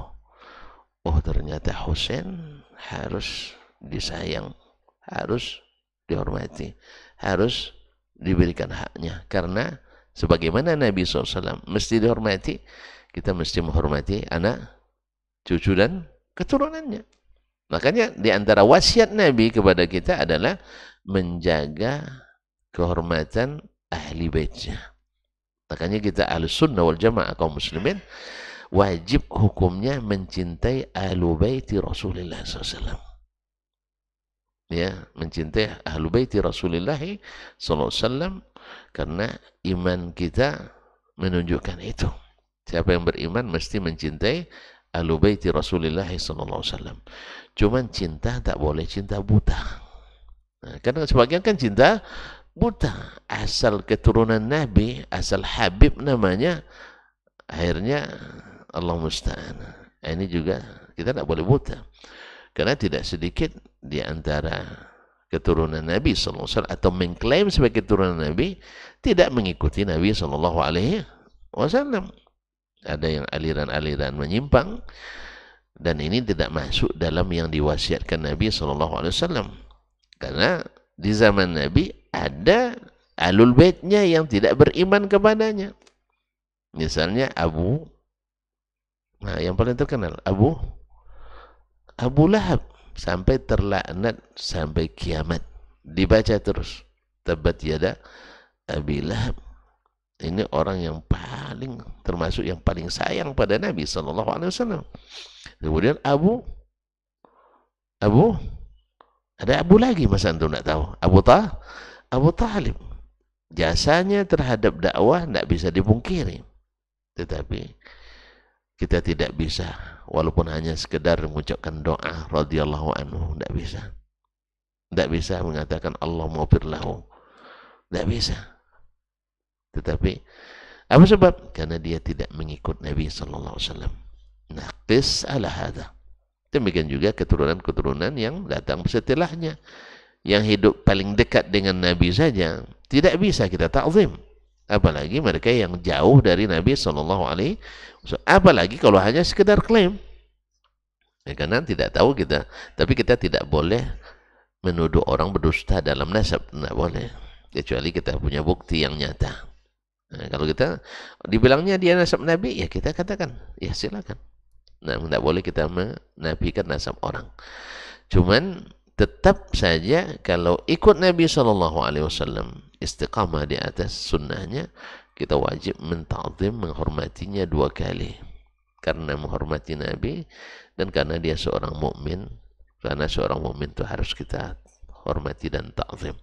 oh ternyata Husain harus disayang, harus dihormati, harus diberikan haknya. Karena sebagaimana Nabi SAW mesti dihormati, kita mesti menghormati anak, cucu dan keturunannya. Makanya di antara wasiat Nabi kepada kita adalah menjaga kehormatan ahli baitnya. Makanya kita Ahlus Sunnah wal Jamaah kaum muslimin wajib hukumnya mencintai ahlu baiti Rasulullah SAW. Ya, mencintai ahlu baiti Rasulullah SAW karena iman kita menunjukkan itu. Siapa yang beriman mesti mencintai ahlu baiti Rasulullah SAW. Cuman cinta tak boleh cinta buta. Nah, karena sebagian kan cinta buta. Asal keturunan Nabi, asal Habib namanya, akhirnya Allah musta'an. Ini juga kita tak boleh buta. Karena tidak sedikit di antara keturunan Nabi SAW atau mengklaim sebagai keturunan Nabi tidak mengikuti Nabi SAW. Ada yang aliran-aliran menyimpang dan ini tidak masuk dalam yang diwasiatkan Nabi SAW. Karena di zaman Nabi ada alul baitnya yang tidak beriman kepadanya. Misalnya yang paling terkenal Abu Lahab, sampai terlaknat sampai kiamat. Dibaca terus, tabat yada Abi Lahab. Ini orang yang paling, termasuk yang paling sayang pada Nabi SAW. Kemudian ada Abu lagi, masa antum tidak tahu? Abu Talib. Jasanya terhadap dakwah tidak bisa dipungkiri. Tetapi kita tidak bisa, walaupun hanya sekedar mengucapkan doa radhiyallahu anhu, tidak bisa. Tidak bisa mengatakan Allah maghfir lahu. Tidak bisa. Tetapi apa sebab? Karena dia tidak mengikut Nabi SAW. Naqis ala hadha. Demikian juga keturunan-keturunan yang datang setelahnya, yang hidup paling dekat dengan Nabi saja tidak bisa kita ta'zim, apalagi mereka yang jauh dari Nabi SAW. Apalagi kalau hanya sekedar klaim, ya, karena tidak tahu kita. Tapi kita tidak boleh menuduh orang berdusta dalam nasab, tidak boleh, kecuali kita punya bukti yang nyata. Nah, kalau kita dibilangnya dia nasab Nabi, ya kita katakan, ya silakan. Nah, tidak boleh kita menafikan nasab orang. Cuman tetap saja kalau ikut Nabi SAW, istiqamah di atas sunnahnya, kita wajib menta'zim, menghormatinya dua kali. Karena menghormati Nabi dan karena dia seorang mukmin. Karena seorang mukmin itu harus kita hormati dan ta'zim.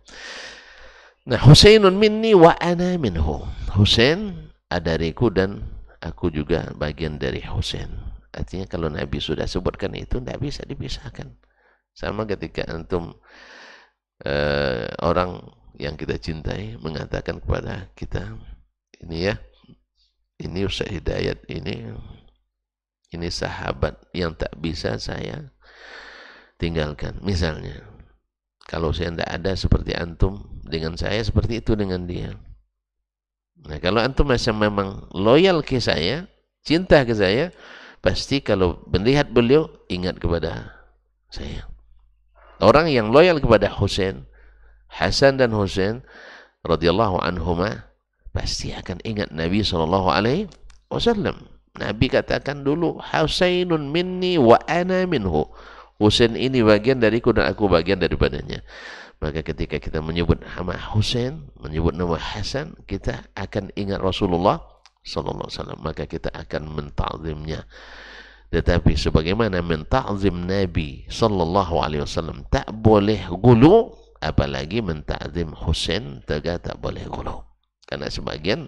Nah, Husainun minni wa ana minhu. Husain dariku dan aku juga bagian dari Husain. Artinya kalau Nabi sudah sebutkan itu tidak bisa dipisahkan. Sama ketika antum orang yang kita cintai mengatakan kepada kita, ini ya, ini Ustaz Hidayat, ini sahabat yang tak bisa saya tinggalkan. Misalnya, kalau saya tidak ada seperti antum dengan saya, seperti itu dengan dia. Nah, kalau antum masih memang loyal ke saya, cinta ke saya, pasti kalau melihat beliau ingat kepada saya. Orang yang loyal kepada Husain, Hasan dan Husain radhiyallahu anhuma, pasti akan ingat Nabi SAW. Nabi katakan dulu, Husainun minni wa ana minhu. Husain ini bagian dariku dan aku bagian daripadanya. Maka ketika kita menyebut nama Husain, menyebut nama Hasan, kita akan ingat Rasulullah SAW. Maka kita akan menta'zimnya. Tetapi sebagaimana menta'zim Nabi SAW tak boleh gulu, apalagi menta'zim Husain tak boleh gulu. Karena sebagian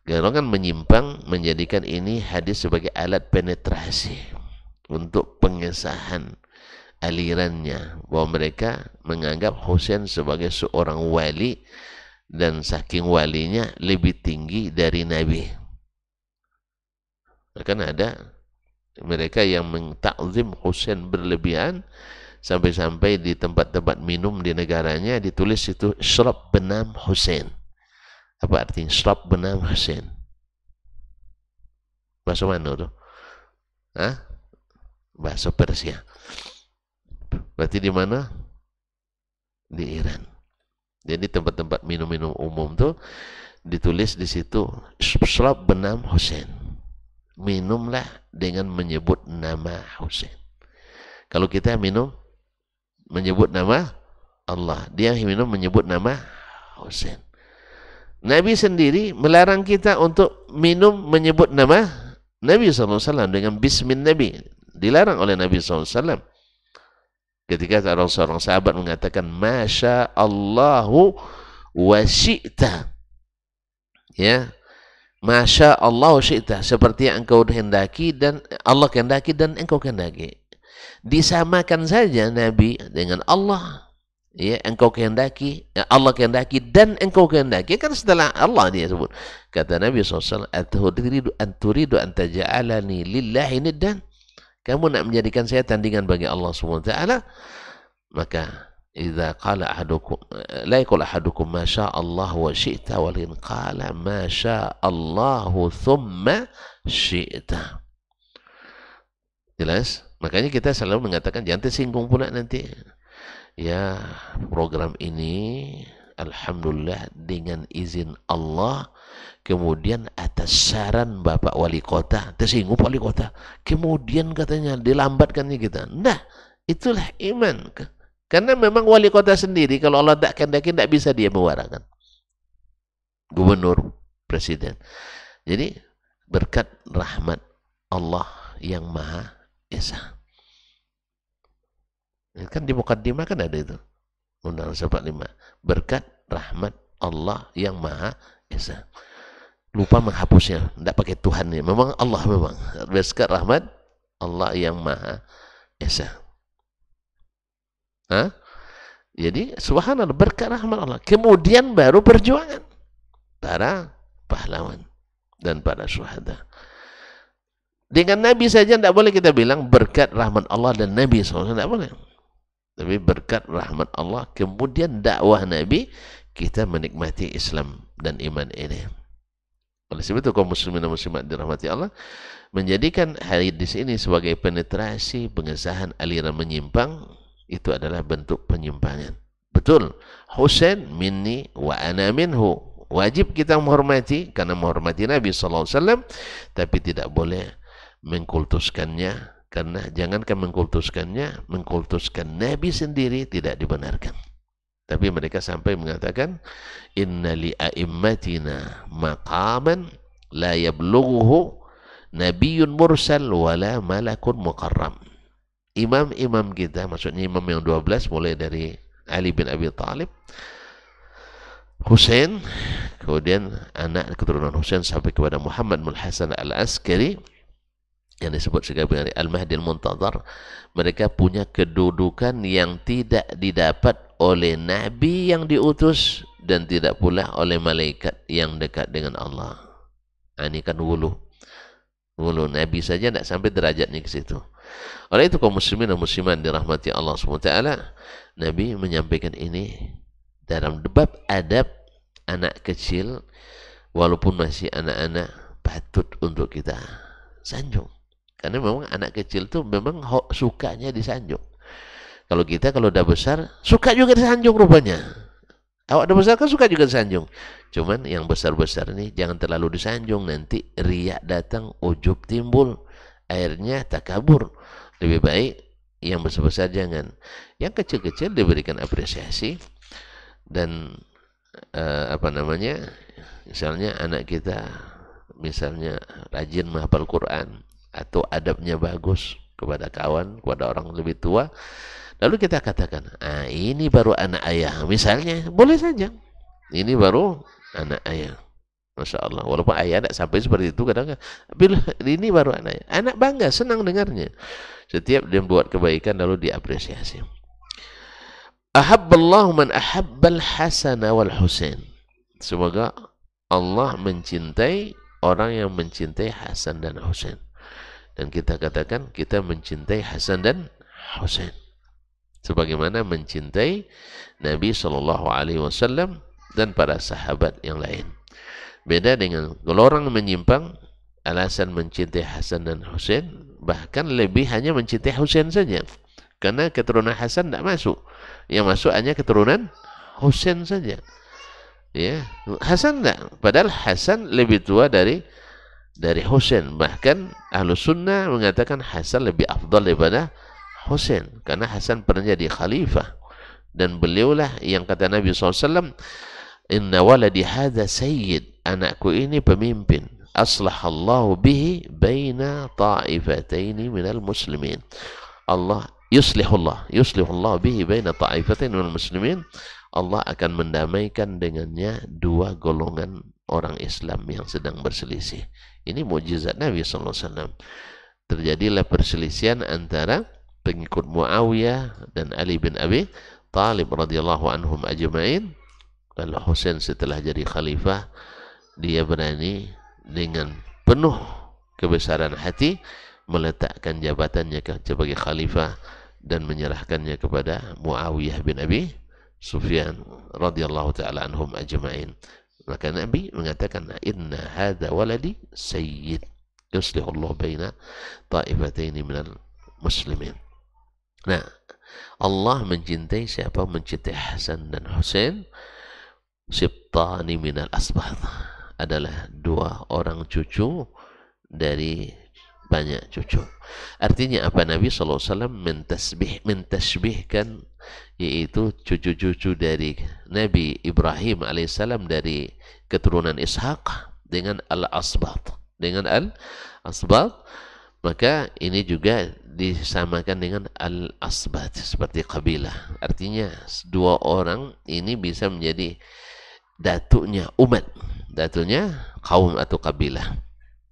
golongan menyimpang menjadikan ini hadis sebagai alat penetrasi untuk pengesahan alirannya, bahwa mereka menganggap Husain sebagai seorang wali dan saking walinya lebih tinggi dari Nabi. Bahkan ada mereka yang mentakzim Husain berlebihan, sampai-sampai di tempat-tempat minum di negaranya ditulis itu Syrab benam Husain. Apa artinya Syrab benam Husain? Bahasa mana itu? Hah? Bahasa Persia. Berarti di mana? Di Iran. Jadi tempat-tempat minum-minum umum tuh ditulis di situ Syrab benam Husain. Minumlah dengan menyebut nama Husain. Kalau kita minum menyebut nama Allah, dia minum menyebut nama Husain. Nabi sendiri melarang kita untuk minum menyebut nama Nabi SAW dengan bismin Nabi. Dilarang oleh Nabi SAW. Ketika seorang sahabat mengatakan, Masya Allahu wa syi'ta. Ya, Masya Allah syi'ta, seperti yang engkau kehendaki dan Allah kehendaki dan engkau kehendaki. Disamakan saja Nabi dengan Allah. Ya, engkau kehendaki, Allah kehendaki dan engkau kehendaki. Kan setelah Allah dia sebut. Kata Nabi SAW, Aturidu an taja'alani lillahi niddan. Kamu nak menjadikan saya tandingan bagi Allah SWT? Maka إذا قال أحدكم لا يقول أحدكم ما شاء الله وشئت ولكن قال ما شاء الله ثم شئت. Jelas? Makanya kita selalu mengatakan jangan tersinggung pula nanti. Ya, program ini alhamdulillah dengan izin Allah, kemudian atas saran Bapak Wali Kota, tersinggung Wali Kota, kemudian katanya dilambatkannya kita. Nah, itulah iman. Karena memang wali kota sendiri, kalau Allah tak kehendaki, tidak bisa dia mewarakan. Gubernur, presiden. Jadi, berkat rahmat Allah yang Maha Esa. Kan di Muqaddimah kan ada itu. Undang 45. Berkat rahmat Allah yang Maha Esa. Lupa menghapusnya. Tidak pakai Tuhannya. Memang Allah memang. Berkat rahmat Allah yang Maha Esa. Hah? Jadi subhanallah, berkat rahmat Allah. Kemudian baru perjuangan para pahlawan dan para syuhada. Dengan Nabi saja tidak boleh kita bilang berkat rahmat Allah dan Nabi SAW, tidak boleh. Tapi berkat rahmat Allah, kemudian dakwah Nabi, kita menikmati Islam dan iman ini. Oleh sebab itu kaum muslimin dan muslimat dirahmati Allah, menjadikan hadis ini sebagai penetrasi pengesahan aliran menyimpang, itu adalah bentuk penyimpangan. Betul, Husain minni wa ana minhu. Wajib kita menghormati karena menghormati Nabi SAW, tapi tidak boleh mengkultuskannya, karena jangankan mengkultuskannya, mengkultuskan Nabi sendiri tidak dibenarkan. Tapi mereka sampai mengatakan, inna li a'immatina maqaman la yablughuhu nabiyyun mursal wala malakun muqarram. Imam-imam kita, maksudnya imam yang 12, mulai dari Ali bin Abi Thalib, Husain, kemudian anak keturunan Husain sampai kepada Muhammad bin Hasan al-Askari, yang disebut sebagai Al-Mahdi Al-Muntadhar, mereka punya kedudukan yang tidak didapat oleh Nabi yang diutus dan tidak pula oleh malaikat yang dekat dengan Allah. Ini kan wulu Nabi saja tidak sampai derajatnya ke situ. Oleh itu kaum muslimin dan muslimat dirahmati Allah SWT, Nabi menyampaikan ini dalam bab adab anak kecil, walaupun masih anak-anak, patut untuk kita sanjung. Karena memang anak kecil tuh memang sukanya disanjung. Kalau kita kalau udah besar, suka juga disanjung rupanya. Awak udah besar kan suka juga disanjung. Cuman yang besar-besar ini jangan terlalu disanjung, nanti riak datang, ujub timbul, akhirnya takabur. Lebih baik yang besar-besar jangan. Yang kecil-kecil diberikan apresiasi. Dan misalnya anak kita misalnya rajin menghafal Quran atau adabnya bagus kepada kawan, kepada orang lebih tua, lalu kita katakan, ini baru anak ayah, misalnya, boleh saja, ini baru anak ayah. Masya Allah, walaupun ayah tidak sampai seperti itu kadang-kadang, ini baru anak ayah, anak bangga, senang dengarnya. Setiap dia buat kebaikan lalu diapresiasi. Ahabballahu man ahabbal hasana wal husain. Semoga Allah mencintai orang yang mencintai Hasan dan Husain. Dan kita katakan kita mencintai Hasan dan Husain sebagaimana mencintai Nabi SAW dan para sahabat yang lain. Beda dengan kalau orang menyimpang, alasan mencintai Hasan dan Husain, bahkan lebih hanya mencintai Husain saja, karena keturunan Hasan tidak masuk, yang masuk hanya keturunan Husain saja. Ya, Hasan tidak, padahal Hasan lebih tua dari Husain. Bahkan Ahlus Sunnah mengatakan Hasan lebih afdal daripada Husain, karena Hasan pernah jadi khalifah, dan beliaulah yang kata Nabi SAW, inna waladi hadha sayyid, anakku ini pemimpin, aslahallahu bihi baina ta'ifataini minal muslimin. Allah yuslihullah bihi baina ta'ifataini minal muslimin, Allah akan mendamaikan dengannya dua golongan orang Islam yang sedang berselisih. Ini mukjizat Nabi SAW. Terjadilah perselisihan antara pengikut Muawiyah dan Ali bin Abi Talib radhiyallahu anhum ajma'in. Lalu Husain setelah jadi khalifah, dia berani dengan penuh kebesaran hati meletakkan jabatannya sebagai khalifah dan menyerahkannya kepada Muawiyah bin Abi Sufyan radhiyallahu ta'ala anhum ajma'in. Maka Nabi mengatakan, inna hadha waladi sayyid yuslihullah baina ta'ifataini minal muslimin. Nah, Allah mencintai siapa? Mencintai Hasan dan Husain, sibtani minal asbah, adalah dua orang cucu dari banyak cucu. Artinya apa? Nabi SAW mentasbihkan, yaitu cucu-cucu dari Nabi Ibrahim alaihissalam dari keturunan Ishaq dengan al-asbat, maka ini juga disamakan dengan al-asbat seperti kabilah. Artinya dua orang ini bisa menjadi datunya umat, datunya kaum atau kabilah.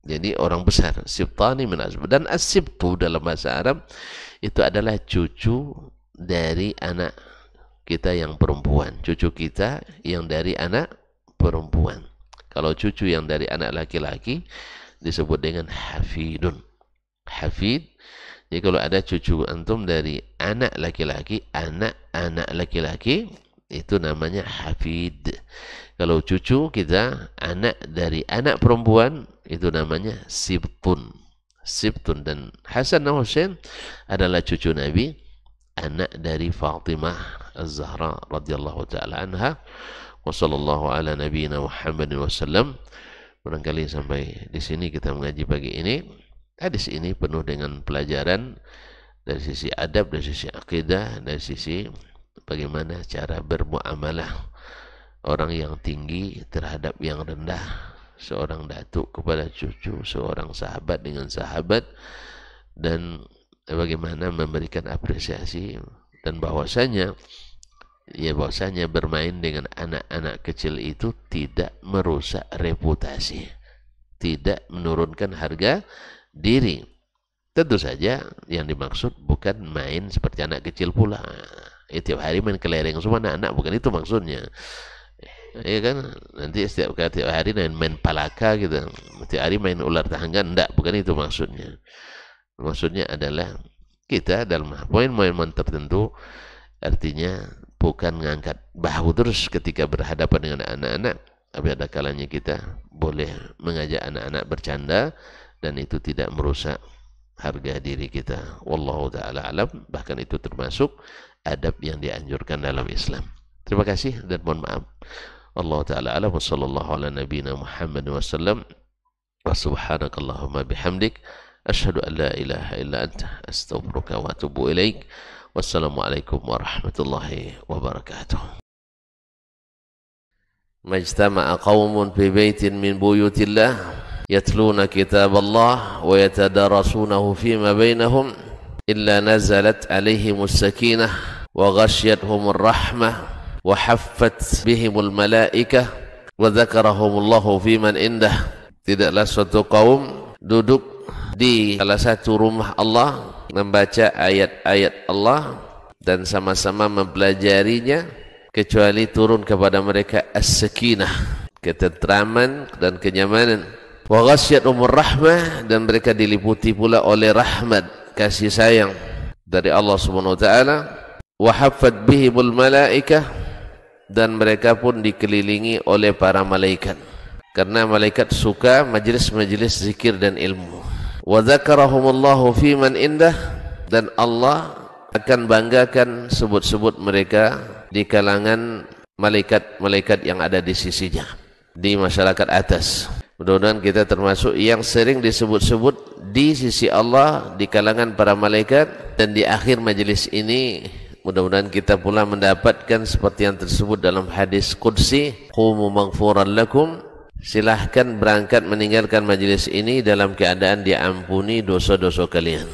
Jadi orang besar, sibtani min asbab. Dan as-sibtu dalam bahasa Arab itu adalah cucu dari anak kita yang perempuan, cucu kita yang dari anak perempuan. Kalau cucu yang dari anak laki-laki disebut dengan hafidun. Hafid. Jadi kalau ada cucu antum dari anak laki-laki, anak-anak laki-laki, itu namanya hafid. Kalau cucu kita anak dari anak perempuan, itu namanya sibtun. Dan Hasan dan Husain adalah cucu Nabi, anak dari Fatimah Az-Zahra radhiyallahu ta'ala anha. Wa sallallahu ala nabiyyina Muhammadin wasallam. Barangkali sampai di sini kita mengaji pagi ini. Hadis ini penuh dengan pelajaran dari sisi adab, dari sisi akidah, dari sisi bagaimana cara bermuamalah orang yang tinggi terhadap yang rendah, seorang datuk kepada cucu, seorang sahabat dengan sahabat, dan bagaimana memberikan apresiasi, dan bahwasanya bermain dengan anak-anak kecil itu tidak merusak reputasi, tidak menurunkan harga diri. Tentu saja yang dimaksud bukan main seperti anak kecil pula. Tiap hari main kelereng semua anak-anak, bukan itu maksudnya. Ya kan, nanti setiap hari main palaka gitu, setiap hari main ular tangga, enggak, bukan itu maksudnya. Maksudnya adalah kita dalam poin-poin tertentu, artinya bukan mengangkat bahu terus ketika berhadapan dengan anak-anak, tapi ada kalanya kita boleh mengajak anak-anak bercanda dan itu tidak merusak harga diri kita. Wallahu ta'ala alam, bahkan itu termasuk adab yang dianjurkan dalam Islam. Terima kasih dan mohon maaf. Allah ta'ala alam wa sallallahu ala nabina Muhammad wa sallam wa subhanakallahumma bihamdik asyhadu an la ilaha illa anta astaghfiruka wa atubu ilaik. Wassalamualaikum warahmatullahi wabarakatuh. Majtama'a qaumun fi baitin min buyutillah يتلون كتاب الله ويتدارسونه فيما بينهم إلا نزلت عليهم السكينة وغشيتهم الرحمة وحفت بهم الملائكة وذكرهم الله في من عنده. Tidaklah suatu kaum duduk di salah satu rumah Allah membaca ayat-ayat Allah dan sama-sama mempelajarinya kecuali turun kepada mereka as-sakinah, ketentraman dan kenyamanan. Wa ghasyiyatuhumur rahmah, dan mereka diliputi pula oleh rahmat, kasih sayang dari Allah Subhanahu wa taala. Wa haffat bihimul malaikah, dan mereka pun dikelilingi oleh para malaikat, karena malaikat suka majelis-majelis zikir dan ilmu. Wa dzakarahumullahu fi man indah, dan Allah akan banggakan sebut-sebut mereka di kalangan malaikat-malaikat yang ada di sisinya, di masyarakat atas. Mudah-mudahan kita termasuk yang sering disebut-sebut di sisi Allah di kalangan para malaikat, dan di akhir majelis ini mudah-mudahan kita pula mendapatkan seperti yang tersebut dalam hadis qudsi, qumu maghfuran lakum, silahkan berangkat meninggalkan majelis ini dalam keadaan diampuni dosa-dosa kalian.